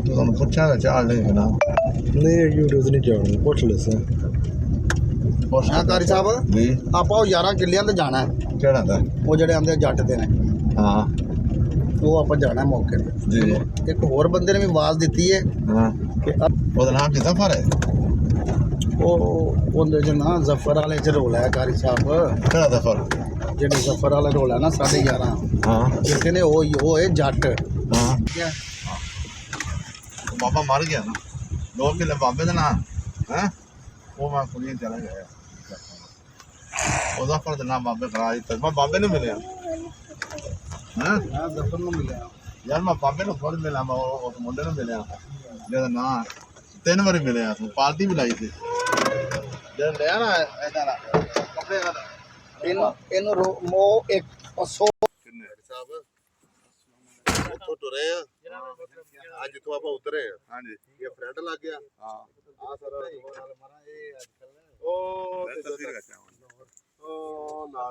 ਤੁਹਾਨੂੰ ਪੁੱਛਾਂ ਤਾਂ ਚਾਲ ਨਹੀਂ ਨਾ ਨਹੀਂ YouTube ਨਹੀਂ ਜਾਣਦਾ ਪੁੱਛ ਲੈ ਸਾ ਪੁੱਛਣਾ ਕਾਰੀ ਸਾਹਿਬ ਜੀ ਆਪਾਂ ਉਹ 11 ਕਿੱਲਿਆਂ ਤੇ ਜਾਣਾ ਹੈ। ਕਿਹੜਾ ਦਾ ਉਹ ਜਿਹੜੇ ਆਂਦੇ ਜੱਟ ਦੇ ਨੇ ਹਾਂ ਉਹ ਆਪਾਂ ਜਾਣਾ ਮੌਕੇ ਤੇ ਜੀ ਇੱਕ ਹੋਰ ਬੰਦੇ ਨੇ ਵੀ ਆਵਾਜ਼ ਦਿੱਤੀ ਹੈ ਹਾਂ ਕਿ ਉਹਦਾ ਨਾਮ ਕੀ ਜ਼ਫਰ ਹੈ ਉਹ ਉਹਦੇ ਚ ਨਾ ਜ਼ਫਰ ਵਾਲੇ ਚ ਰੋਲ ਹੈ ਕਾਰੀ ਸਾਹਿਬ ਕਿਹੜਾ ਜ਼ਫਰ ਜਿਹੜੇ ਜ਼ਫਰ ਵਾਲਾ ਰੋਲ ਹੈ ਨਾ 11:30 ਹਾਂ ਜਿੱਥੇ ਨੇ ਉਹ ਹੈ ਜੱਟ ਹਾਂ ਠੀਕ ਹੈ ਬਾਬਾ ਮਰ ਗਿਆ ਨਾ 2 ਕਿੱਲੇ ਬਾਬੇ ਦਾ ਨਾਂ ਹੈ ਉਹ ਮੈਂ ਕੁੜੀਆਂ ਚਲਾ ਗਿਆ ਉਹਦਾ ਫਰਦ ਨਾਮ ਬਾਬੇ ਕਰਾ ਦਿੱਤਾ ਮੈਂ ਬਾਬੇ ਨੂੰ ਮਿਲਿਆ ਹਾਂ ਜ਼ਫਰ ਨੂੰ ਮਿਲਿਆ ਯਾਰ ਮੈਂ ਬਾਬੇ ਨੂੰ ਫਰਦ ਮਿਲਿਆ ਮੈਂ ਉਸ ਮੁੰਡੇ ਨੂੰ ਮਿਲਿਆ ਜਿਹਦਾ ਨਾਂ 3 ਵਾਰੀ ਮਿਲਿਆ ਤੂੰ ਪਾਰਟੀ ਵੀ ਲਾਈ ਸੀ ਜਿਹੜਾ ਲਿਆ ਨਾ ਇਹਦਾ ਕੱਪੜੇ ਦਾ ਇਹਨੂੰ ਮੋ ਇੱਕ ਪਸੋ ਕਿੰਨੇ ਸਾਹਿਬ ਉੱਥੋਂ ਤੁਰੇ ਆ ਅੱਜ ਜਿੱਥੋਂ ਆਪਾਂ ਉਤਰੇ ਹਾਂਜੀ ਇਹ ਫਰੈਂਡ ਲੱਗ ਗਿਆ ਹਾਂ ਆ ਸਰ ਉਹ ਨਾ